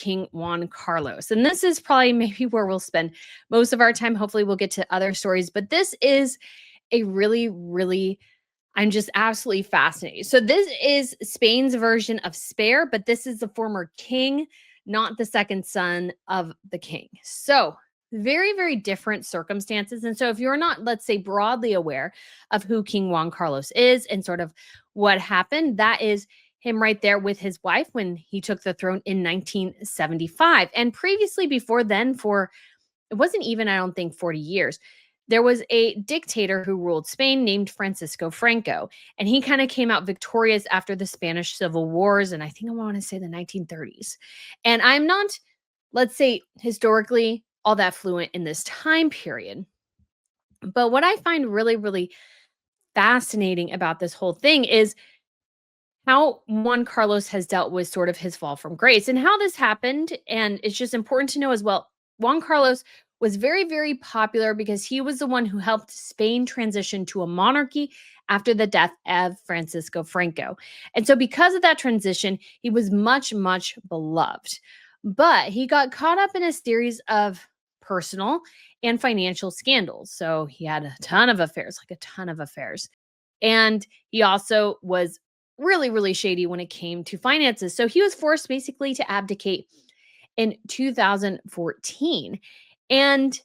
King Juan Carlos. And this is probably maybe where we'll spend most of our time. Hopefully we'll get to other stories, but this is a really, really, I'm just absolutely fascinated. So this is Spain's version of Spare, but this is the former king, not the second son of the king. So very, very different circumstances. And so if you're not, let's say, broadly aware of who King Juan Carlos is and sort of what happened, that is him right there with his wife when he took the throne in 1975. And previously, before then, for it wasn't even, I don't think, 40 years, there was a dictator who ruled Spain named Francisco Franco. And he kind of came out victorious after the Spanish Civil Wars. And I think I want to say the 1930s. And I'm not, let's say, historically all that fluent in this time period. But what I find really, really fascinating about this whole thing is how Juan Carlos has dealt with sort of his fall from grace and how this happened. And it's just important to know as well, Juan Carlos was very, very popular because he was the one who helped Spain transition to a monarchy after the death of Francisco Franco. And so because of that transition, he was much, much beloved. But he got caught up in a series of personal and financial scandals. So he had a ton of affairs, like a ton of affairs. And he also was really, really shady when it came to finances. So he was forced basically to abdicate in 2014. And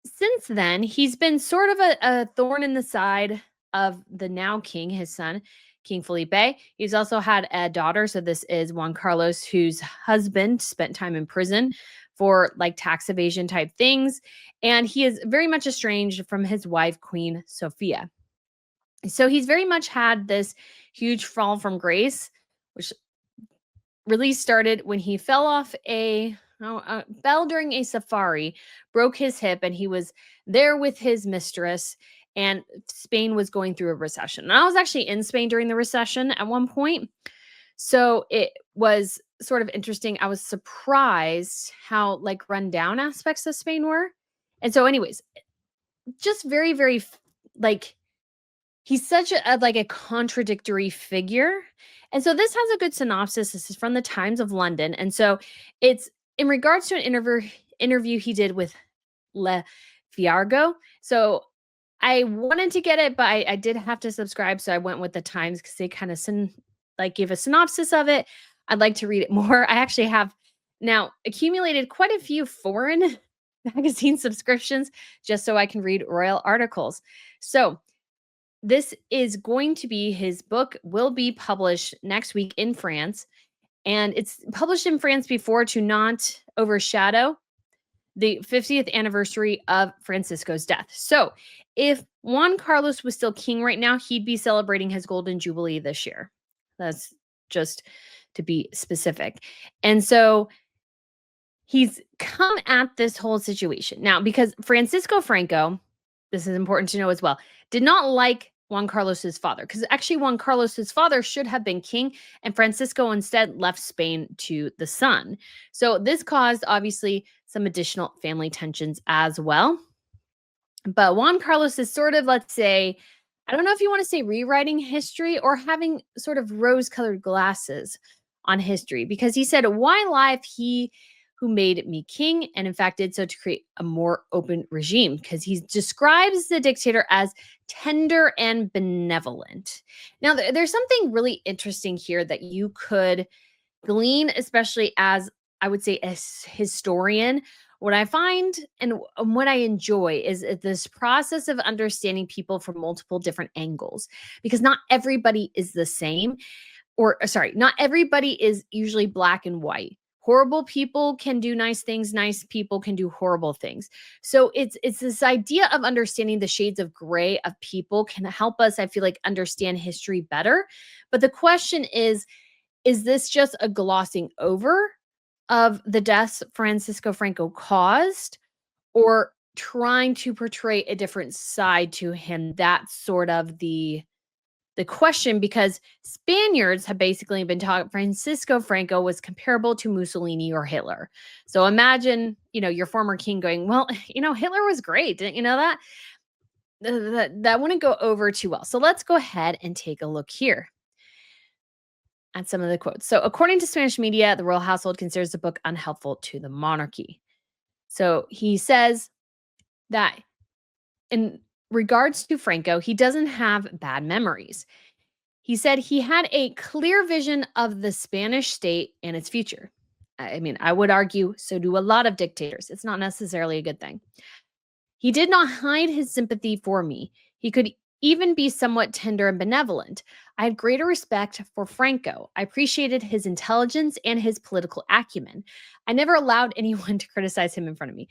since then, he's been sort of a thorn in the side of the now king, his son, King Felipe. He's also had a daughter. So this is Juan Carlos, whose husband spent time in prison for like tax evasion type things. And he is very much estranged from his wife, Queen Sofia. So he's very much had this huge fall from grace, which really started when he fell off fell during a safari, broke his hip, and he was there with his mistress, and Spain was going through a recession. And I was actually in Spain during the recession at one point. So it was sort of interesting. I was surprised how like run down aspects of Spain were. And so anyways, just very, very like he's such a like a contradictory figure. And so this has a good synopsis. This is from the Times of London. And so it's in regards to an interview he did with Le Figaro. So I wanted to get it, but I did have to subscribe. So I went with the Times because they kind of give a synopsis of it. I'd like to read it more. I actually have now accumulated quite a few foreign magazine subscriptions just so I can read royal articles. So this is going to be his book, will be published next week in France. And it's published in France before to not overshadow the 50th anniversary of Francisco's death. So if Juan Carlos was still king right now, he'd be celebrating his golden jubilee this year. That's just to be specific. And so he's come at this whole situation now because Francisco Franco, this is important to know as well, did not like Juan Carlos's father, because actually Juan Carlos's father should have been king, and Francisco instead left Spain to the son. So this caused obviously some additional family tensions as well. But Juan Carlos is sort of, let's say, I don't know if you want to say rewriting history or having sort of rose-colored glasses on history, because he said, why lie if he who made me king, and in fact did so to create a more open regime, because he describes the dictator as tender and benevolent. Now, there's something really interesting here that you could glean, especially as, I would say, a historian. What I find and what I enjoy is this process of understanding people from multiple different angles, because not everybody is the same, or sorry, not everybody is usually black and white. Horrible people can do nice things. Nice people can do horrible things. So it's this idea of understanding the shades of gray of people can help us, I feel like, understand history better. But the question is this just a glossing over of the deaths Francisco Franco caused, or trying to portray a different side to him? That's sort of the question, because Spaniards have basically been taught Francisco Franco was comparable to Mussolini or Hitler. So imagine, your former king going, well, Hitler was great. Didn't you know that? That wouldn't go over too well. So let's go ahead and take a look here. at some of the quotes. So, according to Spanish media, the royal household considers the book unhelpful to the monarchy. So, he says that in regards to Franco, he doesn't have bad memories. He said he had a clear vision of the Spanish state and its future. I mean, I would argue so do a lot of dictators. It's not necessarily a good thing. He did not hide his sympathy for me. He could even be somewhat tender and benevolent. I had greater respect for Franco. I appreciated his intelligence and his political acumen. I never allowed anyone to criticize him in front of me.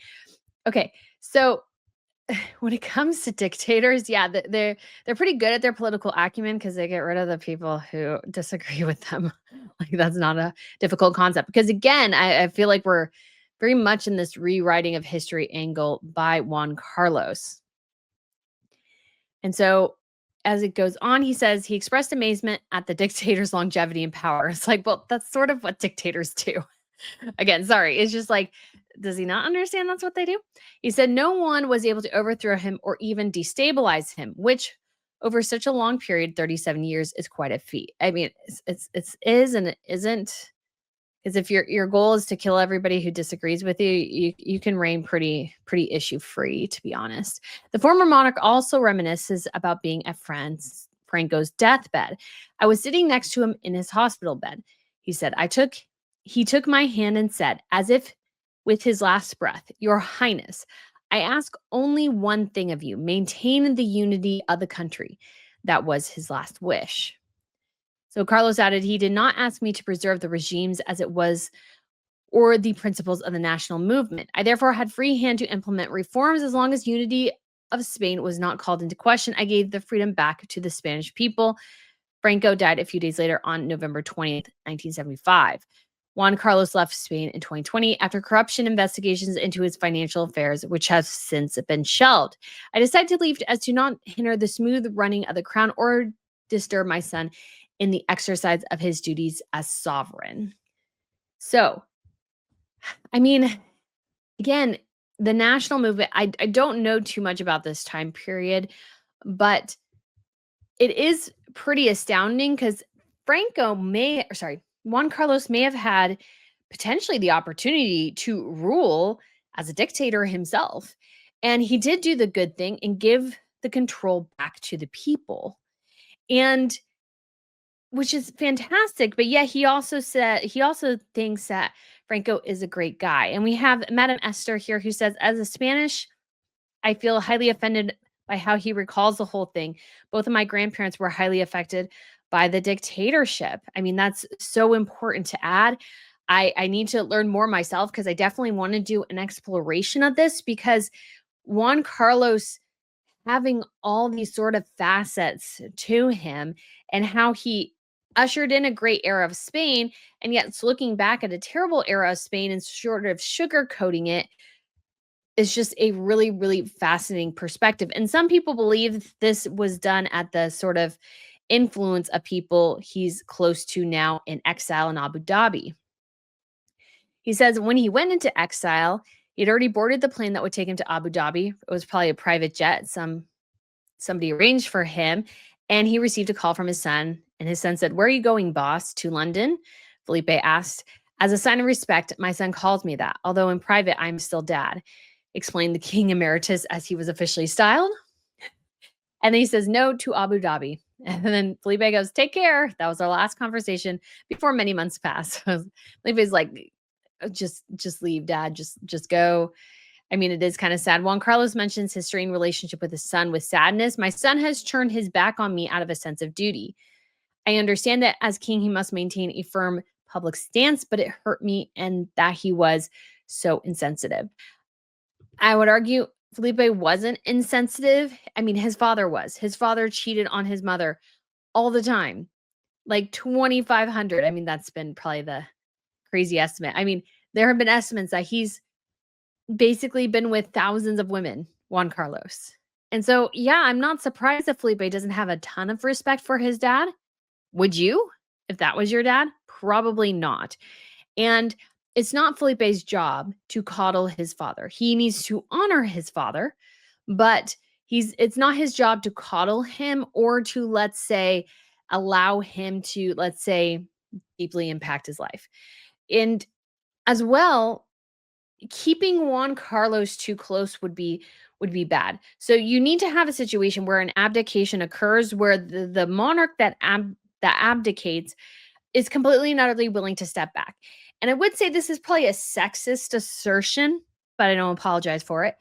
Okay, so when it comes to dictators, yeah, they're pretty good at their political acumen because they get rid of the people who disagree with them. Like that's not a difficult concept. Because again, I feel like we're very much in this rewriting of history angle by Juan Carlos. And so as it goes on, he says he expressed amazement at the dictator's longevity and power. It's like, well, that's sort of what dictators do. Again, sorry. It's just like, does he not understand that's what they do? He said no one was able to overthrow him or even destabilize him, which over such a long period, 37 years, is quite a feat. I mean, it is and it isn't. Because if your goal is to kill everybody who disagrees with you, you can reign pretty issue free, to be honest. The former monarch also reminisces about being at Franco's deathbed. I was sitting next to him in his hospital bed. He said, he took my hand and said, as if with his last breath, Your Highness, I ask only one thing of you, maintain the unity of the country. That was his last wish. So Carlos added, he did not ask me to preserve the regimes as it was or the principles of the national movement. I therefore had free hand to implement reforms as long as unity of Spain was not called into question. I gave the freedom back to the Spanish people. Franco died a few days later on November 20th, 1975. Juan Carlos left Spain in 2020 after corruption investigations into his financial affairs, which have since been shelved. I decided to leave as to not hinder the smooth running of the crown or disturb my son in the exercise of his duties as sovereign. So, I mean, again, the national movement, I don't know too much about this time period, but it is pretty astounding because Juan Carlos may have had potentially the opportunity to rule as a dictator himself. And he did do the good thing and give the control back to the people. And which is fantastic. But yeah, he also thinks that Franco is a great guy. And we have Madame Esther here who says, as a Spanish, I feel highly offended by how he recalls the whole thing. Both of my grandparents were highly affected by the dictatorship. I mean, that's so important to add. I need to learn more myself because I definitely want to do an exploration of this because Juan Carlos having all these sort of facets to him and how he ushered in a great era of Spain, and yet it's looking back at a terrible era of Spain and sort of sugarcoating it is just a really, really fascinating perspective. And some people believe this was done at the sort of influence of people he's close to now in exile in Abu Dhabi. He says when he went into exile, he'd already boarded the plane that would take him to Abu Dhabi. It was probably a private jet. Somebody arranged for him, and he received a call from his son. And his son said, "Where are you going, boss? To London?" Felipe asked. "As a sign of respect, my son calls me that, although in private, I'm still dad," explained the King Emeritus as he was officially styled. And then he says, "No, to Abu Dhabi." And then Felipe goes, "Take care." That was our last conversation before many months passed. Felipe's like, just leave, dad. Just go. I mean, it is kind of sad. Juan Carlos mentions his strained relationship with his son with sadness. "My son has turned his back on me out of a sense of duty. I understand that as king, he must maintain a firm public stance, but it hurt me and that he was so insensitive." I would argue Felipe wasn't insensitive. I mean, his father was. His father cheated on his mother all the time, like 2,500. I mean, that's been probably the crazy estimate. I mean, there have been estimates that he's basically been with thousands of women, Juan Carlos. And so, yeah, I'm not surprised that Felipe doesn't have a ton of respect for his dad. Would you? If that was your dad? Probably not. And it's not Felipe's job to coddle his father. He needs to honor his father, but it's not his job to coddle him or to, let's say, allow him to, let's say, deeply impact his life. And as well, keeping Juan Carlos too close would be bad. So you need to have a situation where an abdication occurs where the monarch that abdicates is completely and utterly willing to step back. And I would say this is probably a sexist assertion, but I don't apologize for it,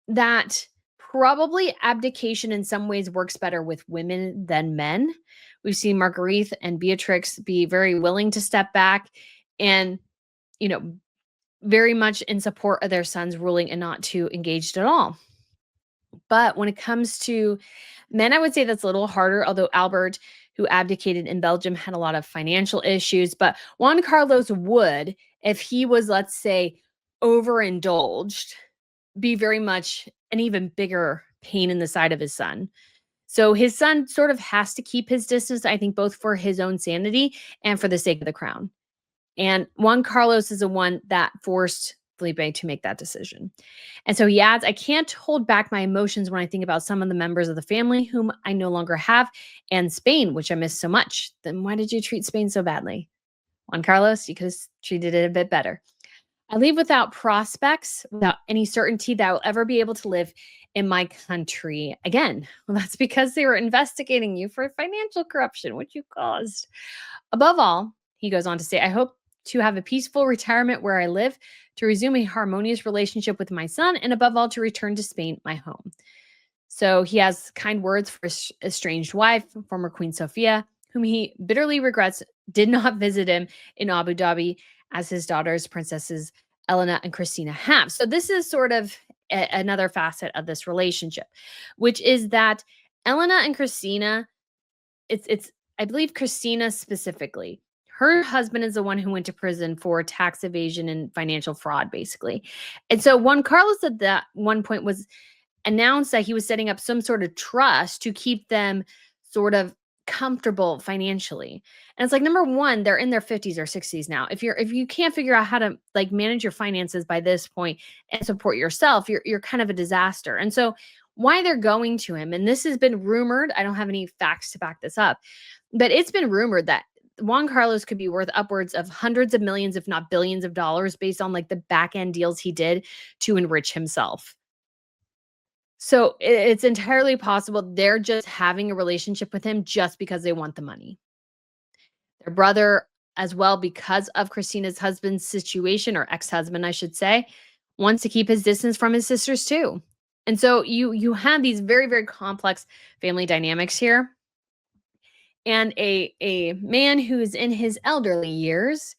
that probably abdication in some ways works better with women than men. We've seen Marguerite and Beatrix be very willing to step back and, you know, very much in support of their sons ruling and not too engaged at all. But when it comes to men, I would say that's a little harder, although Albert, who abdicated in Belgium, had a lot of financial issues. But Juan Carlos would, if he was, let's say, overindulged, be very much an even bigger pain in the side of his son. So his son sort of has to keep his distance, I think, both for his own sanity and for the sake of the crown. And Juan Carlos is the one that forced Felipe to make that decision. And so he adds, I can't hold back my emotions when I think about some of the members of the family whom I no longer have, and Spain, which I miss so much. Then why did you treat Spain so badly? Juan Carlos, you could have treated it a bit better. I leave without prospects, without any certainty that I will ever be able to live in my country again. Well, that's because they were investigating you for financial corruption, which you caused. Above all, he goes on to say, I hope to have a peaceful retirement where I live, to resume a harmonious relationship with my son, and above all, to return to Spain, my home. So he has kind words for his estranged wife, former Queen Sofia, whom he bitterly regrets did not visit him in Abu Dhabi as his daughters, Princesses Elena and Christina, have. So this is sort of another facet of this relationship, which is that Elena and Christina, it's I believe Christina specifically, her husband is the one who went to prison for tax evasion and financial fraud, basically. And so Juan Carlos at that one point was announced that he was setting up some sort of trust to keep them sort of comfortable financially. And it's like, number one, they're in their 50s or 60s now. If you can't figure out how to like manage your finances by this point and support yourself, you're kind of a disaster. And so why they're going to him, and this has been rumored, I don't have any facts to back this up, but it's been rumored that Juan Carlos could be worth upwards of hundreds of millions, if not billions of dollars, based on like the back end deals he did to enrich himself. So it's entirely possible they're just having a relationship with him just because they want the money. Their brother, as well, because of Christina's husband's situation, or ex-husband, I should say, wants to keep his distance from his sisters too. And so you have these very, very complex family dynamics here. And a man who's in his elderly years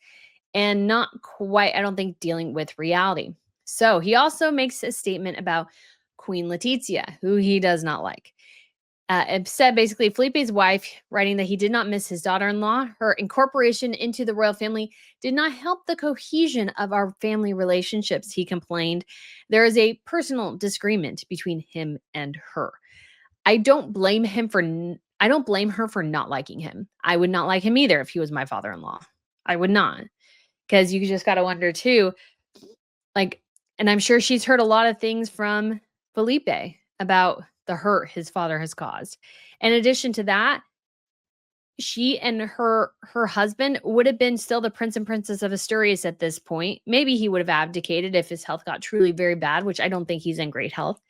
and not quite, I don't think, dealing with reality. So he also makes a statement about Queen Letizia, who he does not like. It said basically Felipe's wife, writing that he did not miss his daughter-in-law. Her incorporation into the royal family did not help the cohesion of our family relationships, he complained. There is a personal disagreement between him and her. I don't blame I don't blame her for not liking him. I would not like him either if he was my father-in-law. I would not. Because you just got to wonder too, like, and I'm sure she's heard a lot of things from Felipe about the hurt his father has caused. In addition to that, she and her husband would have been still the prince and princess of Asturias at this point. Maybe he would have abdicated if his health got truly very bad, which I don't think he's in great health.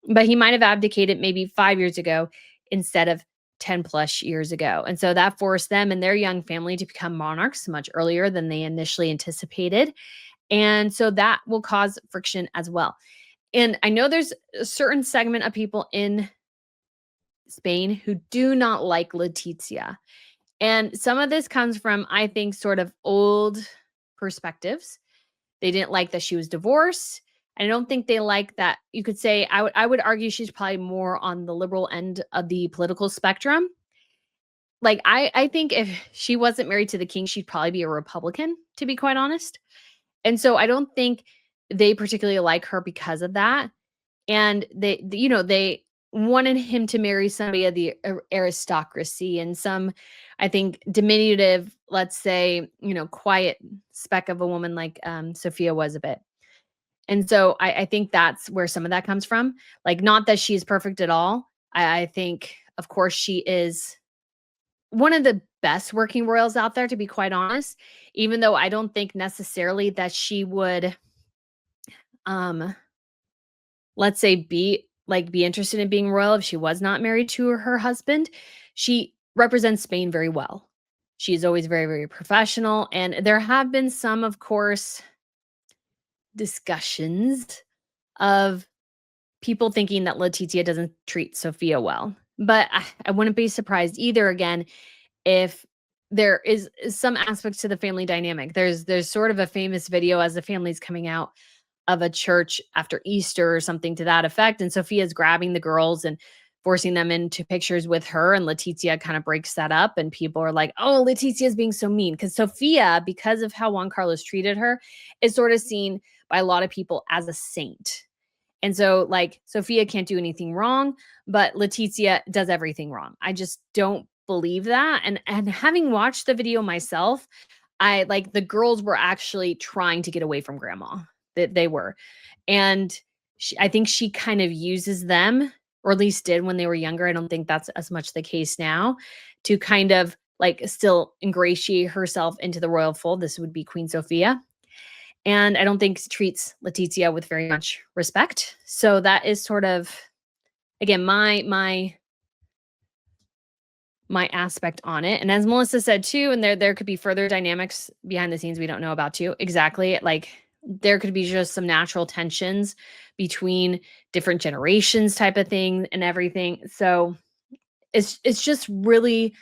But he might have abdicated maybe 5 years ago instead of 10 plus years ago. And so that forced them and their young family to become monarchs much earlier than they initially anticipated. And so that will cause friction as well. And I know there's a certain segment of people in Spain who do not like Letizia. And some of this comes from, I think, sort of old perspectives. They didn't like that she was divorced. I don't think they like that. You could say, I would argue she's probably more on the liberal end of the political spectrum. Like, I think if she wasn't married to the king, she'd probably be a Republican, to be quite honest. And so I don't think they particularly like her because of that. And they wanted him to marry somebody of the aristocracy and some, I think, diminutive, let's say, quiet speck of a woman like Sophia was a bit. And so I think that's where some of that comes from. Like, not that she's perfect at all. I think, of course, she is one of the best working royals out there, to be quite honest, even though I don't think necessarily that she would, um, let's say, be interested in being royal if she was not married to her husband. She represents Spain very well. She's always very, very professional. And there have been some, of course, discussions of people thinking that Letitia doesn't treat Sophia well. But I wouldn't be surprised either, again, if there is some aspects to the family dynamic. There's sort of a famous video as the family's coming out of a church after Easter or something to that effect. And Sophia's grabbing the girls and forcing them into pictures with her. And Letitia kind of breaks that up. And people are like, oh, Letitia's being so mean. Because Sophia, because of how Juan Carlos treated her, is sort of seen by a lot of people as a saint. And so, like, Sophia can't do anything wrong, but Letitia does everything wrong. I just don't believe that. And having watched the video myself, I like the girls were actually trying to get away from grandma. That they were. And I think she kind of uses them, or at least did when they were younger. I don't think that's as much the case now, to kind of like still ingratiate herself into the royal fold. This would be Queen Sophia. And I don't think treats Letitia with very much respect. So that is sort of, again, my aspect on it. And as Melissa said too, and there could be further dynamics behind the scenes we don't know about too. Exactly. Like there could be just some natural tensions between different generations type of thing and everything. So it's just really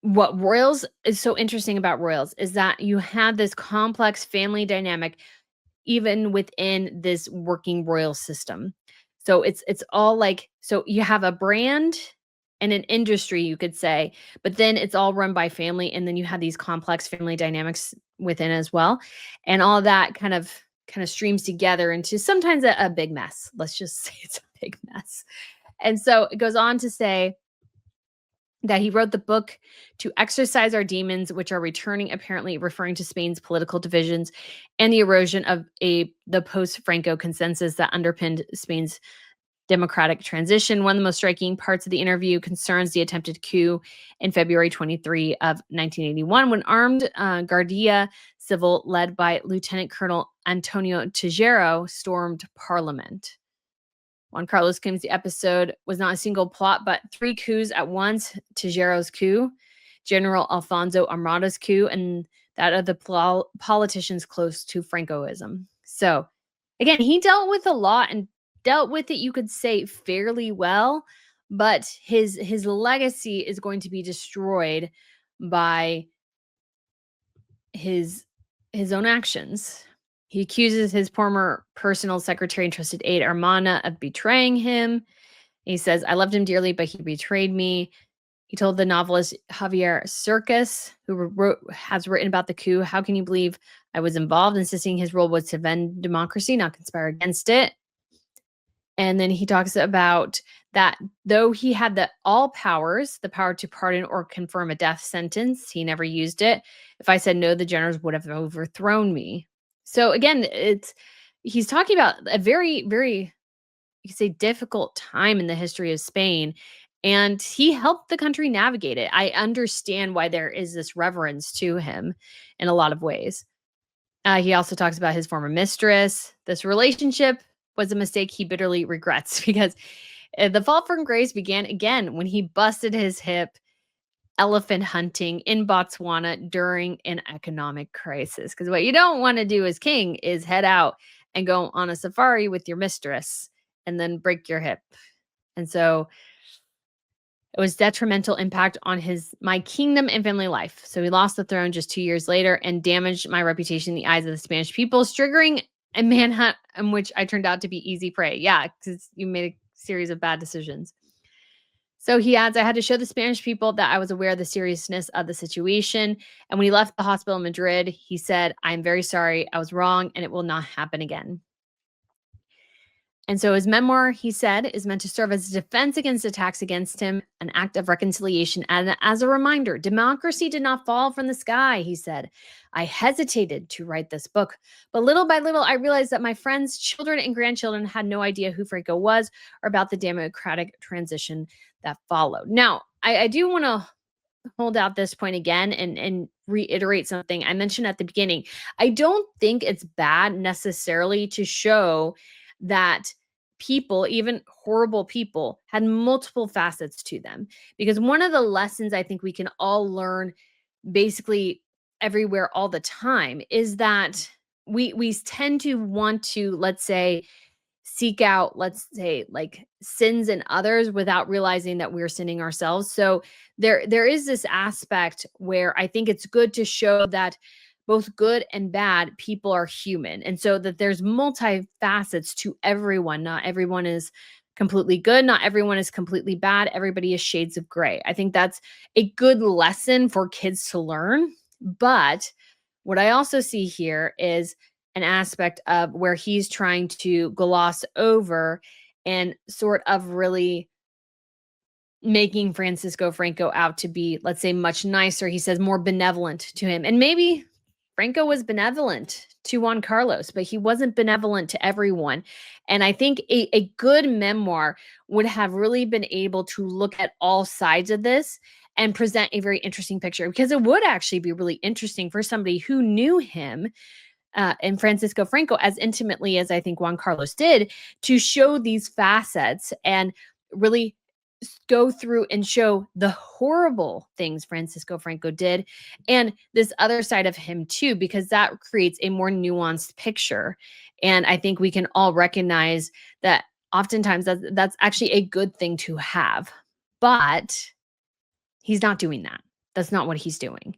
what royals is so interesting about royals is that you have this complex family dynamic even within this working royal system. So it's all like, so you have a brand and an industry, you could say, but then it's all run by family. And then you have these complex family dynamics within as well. And all that kind of streams together into sometimes a big mess. Let's just say it's a big mess. And so it goes on to say that he wrote the book to exorcise our demons, which are returning, apparently referring to Spain's political divisions and the erosion of the post-Franco consensus that underpinned Spain's democratic transition. One of the most striking parts of the interview concerns the attempted coup in February 23 of 1981, when armed Guardia Civil led by Lieutenant Colonel Antonio Tejero stormed Parliament. Juan Carlos claims the episode was not a single plot, but 3 coups at once: Tejero's coup, General Alfonso Armada's coup, and that of the politicians close to Francoism. So, again, he dealt with a lot and dealt with it, you could say, fairly well, but his legacy is going to be destroyed by his own actions. He accuses his former personal secretary and trusted aide, Armana, of betraying him. He says, I loved him dearly, but he betrayed me. He told the novelist Javier Cercas, who has written about the coup, how can you believe I was involved, insisting his role was to defend democracy, not conspire against it. And then he talks about that though he had all powers, the power to pardon or confirm a death sentence, he never used it. If I said no, the generals would have overthrown me. So again, he's talking about a very, very, you could say, difficult time in the history of Spain. And he helped the country navigate it. I understand why there is this reverence to him in a lot of ways. He also talks about his former mistress. This relationship was a mistake he bitterly regrets, because the fall from grace began again when he busted his hip elephant hunting in Botswana during an economic crisis. Because what you don't want to do as king is head out and go on a safari with your mistress and then break your hip. And so it was detrimental impact on my kingdom and family life. So he lost the throne just 2 years later and damaged my reputation in the eyes of the Spanish people, triggering a manhunt in which I turned out to be easy prey. Yeah, because you made a series of bad decisions. So he adds, I had to show the Spanish people that I was aware of the seriousness of the situation. And when he left the hospital in Madrid, he said, I'm very sorry. I was wrong and it will not happen again. And so his memoir, he said, is meant to serve as a defense against attacks against him, an act of reconciliation. And as a reminder, democracy did not fall from the sky, he said. I hesitated to write this book, but little by little, I realized that my friends, children, and grandchildren had no idea who Franco was or about the democratic transition that followed. Now, I do want to hold out this point again and reiterate something I mentioned at the beginning. I don't think it's bad necessarily to show that people, even horrible people, had multiple facets to them. Because one of the lessons I think we can all learn basically everywhere all the time is that we tend to want to, let's say, seek out, let's say, like sins in others without realizing that we're sinning ourselves. So there is this aspect where I think it's good to show that both good and bad people are human. And so that there's multifacets to everyone. Not everyone is completely good, not everyone is completely bad. Everybody is shades of gray. I think that's a good lesson for kids to learn. But what I also see here is an aspect of where he's trying to gloss over and sort of really making Francisco Franco out to be, let's say, much nicer. He says more benevolent to him. And maybe Franco was benevolent to Juan Carlos, but he wasn't benevolent to everyone. And I think a good memoir would have really been able to look at all sides of this and present a very interesting picture, because it would actually be really interesting for somebody who knew him and Francisco Franco as intimately as I think Juan Carlos did, to show these facets and really go through and show the horrible things Francisco Franco did and this other side of him too, because that creates a more nuanced picture. And I think we can all recognize that oftentimes that's actually a good thing to have. But he's not doing that. That's not what he's doing.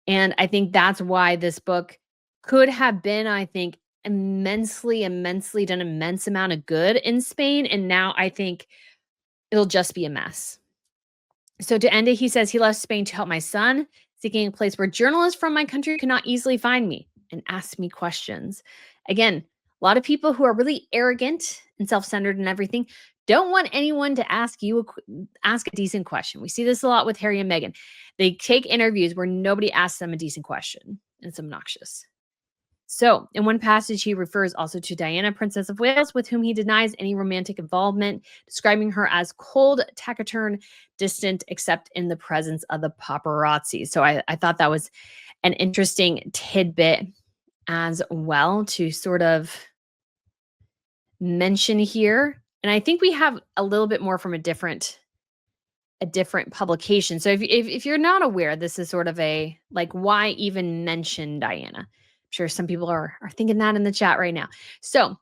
And I think that's why this book could have been, I think, immensely done immense amount of good in Spain. And now I think it'll just be a mess. So to end it, he says he left Spain to help my son, seeking a place where journalists from my country could not easily find me and ask me questions. Again, a lot of people who are really arrogant and self-centered and everything don't want anyone to ask ask a decent question. We see this a lot with Harry and Meghan. They take interviews where nobody asks them a decent question, and it's obnoxious. So, in one passage, he refers also to Diana, Princess of Wales, with whom he denies any romantic involvement, describing her as cold, taciturn, distant, except in the presence of the paparazzi. So, I thought that was an interesting tidbit as well to sort of mention here. And I think we have a little bit more from a different publication. So if you're not aware, this is sort of a like, why even mention Diana? I'm sure some people are thinking that in the chat right now. So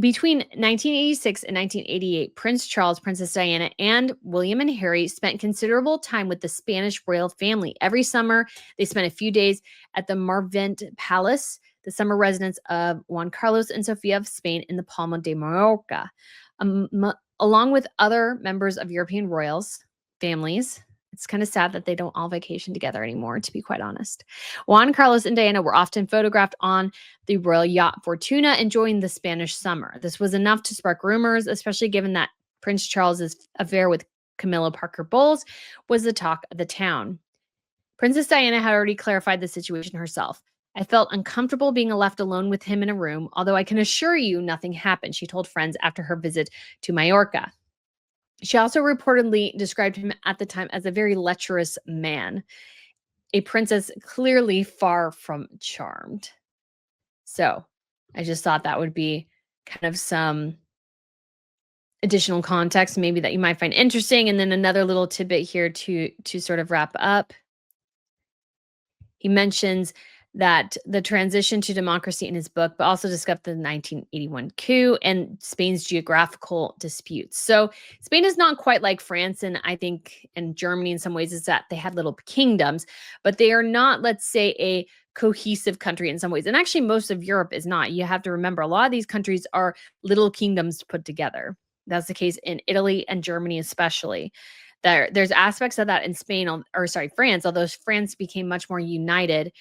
between 1986 and 1988, Prince Charles, Princess Diana, and William and Harry spent considerable time with the Spanish royal family. Every summer, they spent a few days at the Marvent Palace, the summer residence of Juan Carlos and Sofia of Spain in the Palma de Mallorca. Along with other members of European royals, families. It's kind of sad that they don't all vacation together anymore, to be quite honest. Juan Carlos and Diana were often photographed on the royal yacht Fortuna enjoying the Spanish summer. This was enough to spark rumors, especially given that Prince Charles's affair with Camilla Parker Bowles was the talk of the town. Princess Diana had already clarified the situation herself. I felt uncomfortable being left alone with him in a room, although I can assure you nothing happened, she told friends after her visit to Mallorca. She also reportedly described him at the time as a very lecherous man, a princess clearly far from charmed. So I just thought that would be kind of some additional context maybe that you might find interesting. And then another little tidbit here to sort of wrap up. He mentions that the transition to democracy in his book, but also discussed the 1981 coup and Spain's geographical disputes. So Spain is not quite like France, and I think in Germany in some ways is that they had little kingdoms, but they are not, let's say, a cohesive country in some ways. And actually most of Europe is not. You have to remember a lot of these countries are little kingdoms put together. That's the case in Italy and Germany especially. There's aspects of that in France, although France became much more united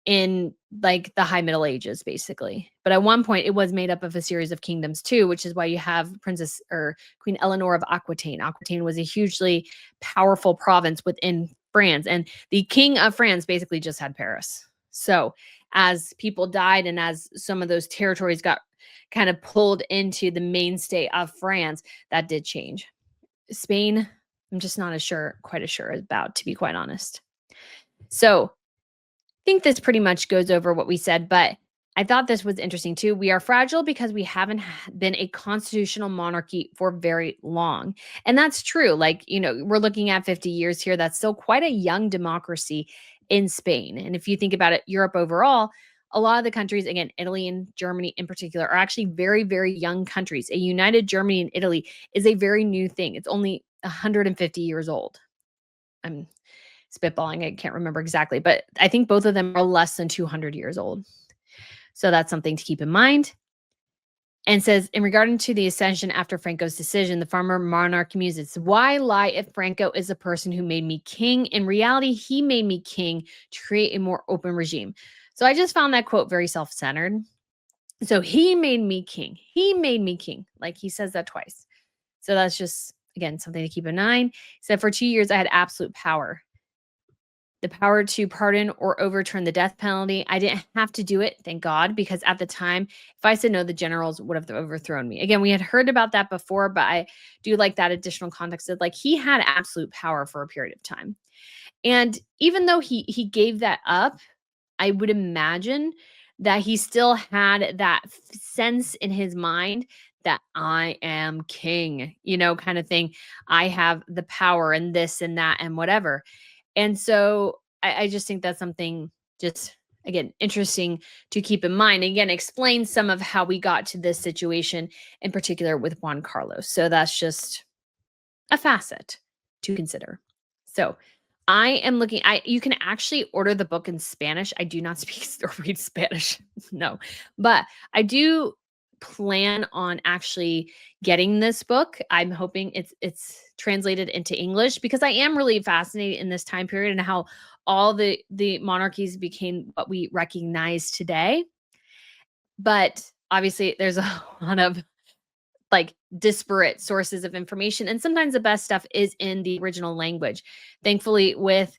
in like the high Middle Ages, basically. But at one point, it was made up of a series of kingdoms too, which is why you have Princess or Queen Eleanor of Aquitaine. Aquitaine was a hugely powerful province within France, and the King of France basically just had Paris. So as people died and as some of those territories got kind of pulled into the mainstay of France, that did change. Spain I'm just not quite as sure about, to be quite honest. So think this pretty much goes over what we said, but I thought this was interesting too. We are fragile because we haven't been a constitutional monarchy for very long. And that's true. Like, we're looking at 50 years here. That's still quite a young democracy in Spain. And if you think about it, Europe overall, a lot of the countries, again, Italy and Germany in particular, are actually very, very young countries. A united Germany and Italy is a very new thing. It's only 150 years old. I'm spitballing. I can't remember exactly, but I think both of them are less than 200 years old. So that's something to keep in mind. And says, in regarding to the ascension after Franco's decision, the former monarch muses, why lie if Franco is the person who made me king? In reality, he made me king to create a more open regime. So I just found that quote very self-centered. So he made me king. He made me king. Like he says that twice. So that's just, again, something to keep in mind. He said, for 2 years, I had absolute power. The power to pardon or overturn the death penalty. I didn't have to do it, thank God, because at the time, if I said no, the generals would have overthrown me. Again, we had heard about that before, but I do like that additional context of like he had absolute power for a period of time. And even though he gave that up, I would imagine that he still had that sense in his mind that I am king, kind of thing. I have the power and this and that and whatever. And so I just think that's something just, again, interesting to keep in mind. Again, explain some of how we got to this situation in particular with Juan Carlos. So that's just a facet to consider. So I am looking, you can actually order the book in Spanish. I do not speak or read Spanish. No, but I do plan on actually getting this book. I'm hoping it's translated into English because I am really fascinated in this time period and how all the monarchies became what we recognize today. But obviously there's a lot of like disparate sources of information, and sometimes the best stuff is in the original language. Thankfully, with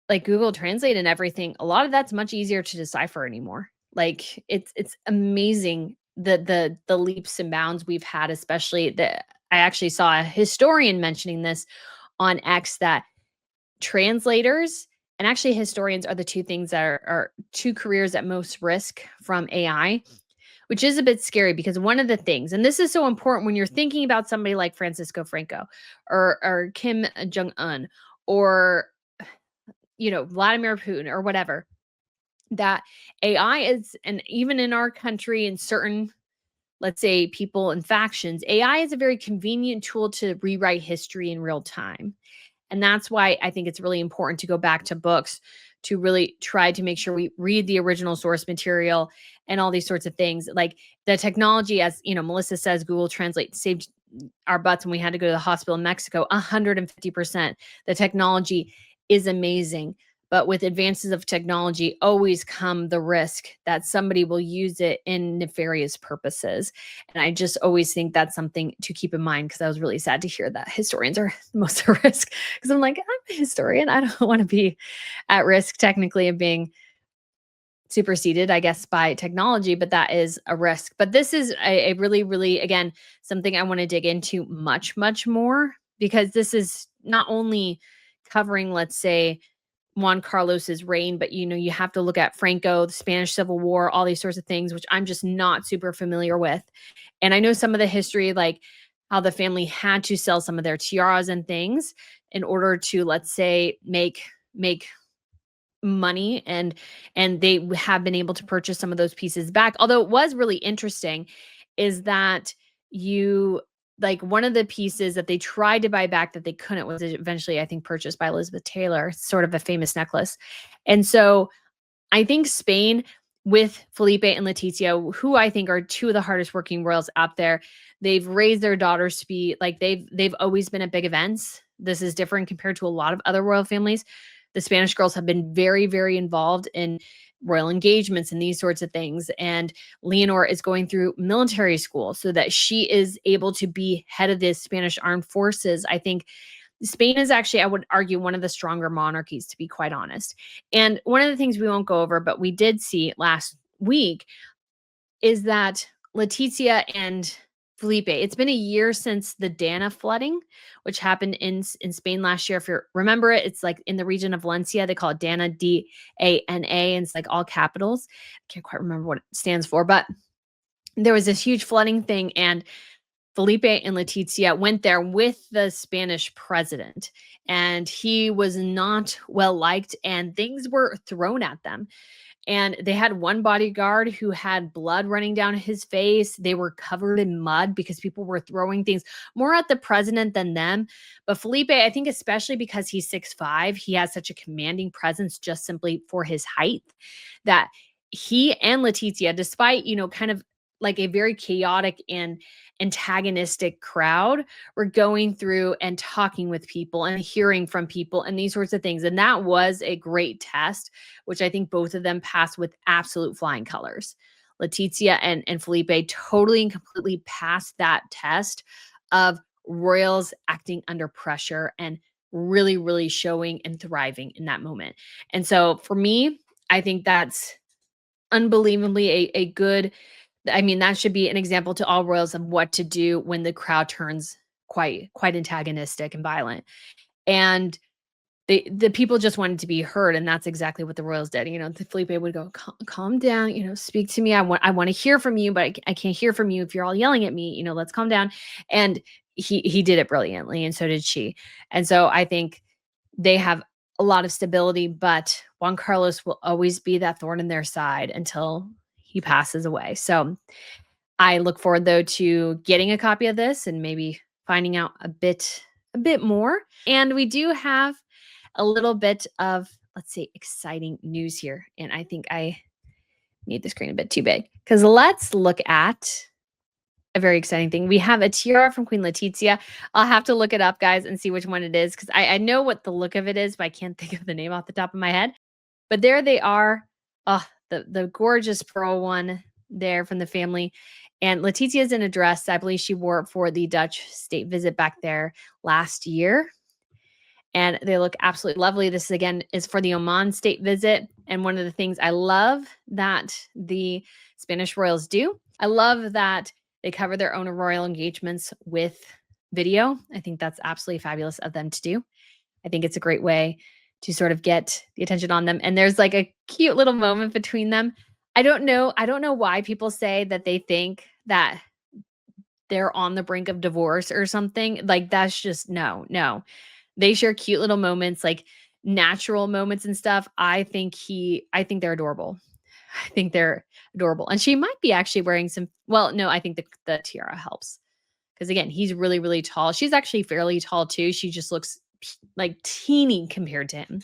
like Google Translate and everything, a lot of that's much easier to decipher anymore. Like it's amazing the leaps and bounds we've had, especially that I actually saw a historian mentioning this on X, that translators and actually historians are the two things that are two careers at most risk from AI, which is a bit scary because one of the things, and this is so important when you're thinking about somebody like Francisco Franco or Kim Jong Un or Vladimir Putin or whatever, that AI is, and even in our country in certain, let's say, people and factions, AI is a very convenient tool to rewrite history in real time. And that's why I think it's really important to go back to books to really try to make sure we read the original source material and all these sorts of things. Like the technology, as Melissa says, Google Translate saved our butts when we had to go to the hospital in Mexico, 150%. The technology is amazing. But with advances of technology, always come the risk that somebody will use it in nefarious purposes. And I just always think that's something to keep in mind, because I was really sad to hear that historians are the most at risk. Because I'm like, I'm a historian. I don't want to be at risk technically of being superseded, I guess, by technology, but that is a risk. But this is a really, really, again, something I want to dig into much, much more, because this is not only covering, let's say, Juan Carlos's reign, but you have to look at Franco, the Spanish Civil War, all these sorts of things, which I'm just not super familiar with. And I know some of the history, like how the family had to sell some of their tiaras and things in order to, let's say, make money, and they have been able to purchase some of those pieces back. Although it was really interesting is that like one of the pieces that they tried to buy back that they couldn't was eventually, I think, purchased by Elizabeth Taylor, sort of a famous necklace. And so I think Spain, with Felipe and Letizia, who I think are two of the hardest working royals out there, they've raised their daughters to be like, they've always been at big events. This is different compared to a lot of other royal families. The Spanish girls have been very, very involved in royal engagements and these sorts of things. And Leonor is going through military school so that she is able to be head of the Spanish armed forces. I think Spain is actually, I would argue, one of the stronger monarchies, to be quite honest. And one of the things we won't go over, but we did see last week, is that Letizia and Felipe. It's been a year since the Dana flooding, which happened in Spain last year. If you remember it, it's like in the region of Valencia. They call it Dana, Dana, and it's like all capitals. I can't quite remember what it stands for, but there was this huge flooding thing, and Felipe and Letizia went there with the Spanish president, and he was not well liked, and things were thrown at them. And they had one bodyguard who had blood running down his face. They were covered in mud because people were throwing things more at the president than them. But Felipe, I think especially because he's 6'5", he has such a commanding presence just simply for his height, that he and Letizia, despite, kind of like a very chaotic and antagonistic crowd, were going through and talking with people and hearing from people and these sorts of things. And that was a great test, which I think both of them passed with absolute flying colors. Letizia and Felipe totally and completely passed that test of royals acting under pressure and really, really showing and thriving in that moment. And so for me, I think that's unbelievably a good, that should be an example to all royals of what to do when the crowd turns quite antagonistic and violent. And the people just wanted to be heard, and that's exactly what the royals did. Felipe would go, calm down, speak to me. I want to hear from you, but I can't hear from you if you're all yelling at me. Let's calm down. And he did it brilliantly, and so did she. And so I think they have a lot of stability, but Juan Carlos will always be that thorn in their side until he passes away. So I look forward, though, to getting a copy of this and maybe finding out a bit more. And we do have a little bit of, let's say, exciting news here. And I think I made the screen a bit too big, because let's look at a very exciting thing. We have a tiara from Queen Letizia. I'll have to look it up, guys, and see which one it is, because I know what the look of it is, but I can't think of the name off the top of my head. But there they are. Oh, the gorgeous pearl one there from the family. And Letizia's in a dress. I believe she wore it for the Dutch state visit back there last year. And they look absolutely lovely. This, again, is for the Oman state visit. And one of the things I love that the Spanish royals do, I love that they cover their own royal engagements with video. I think that's absolutely fabulous of them to do. I think it's a great way to sort of get the attention on them. And there's like a cute little moment between them. I don't know why people say that they think that they're on the brink of divorce or something. Like, that's just no. They share cute little moments, like natural moments and stuff. I think they're adorable. I think they're adorable. And she might be actually wearing some, well, no, I think the tiara helps. Because again, he's really, really tall. She's actually fairly tall too. She just looks like teeny compared to him.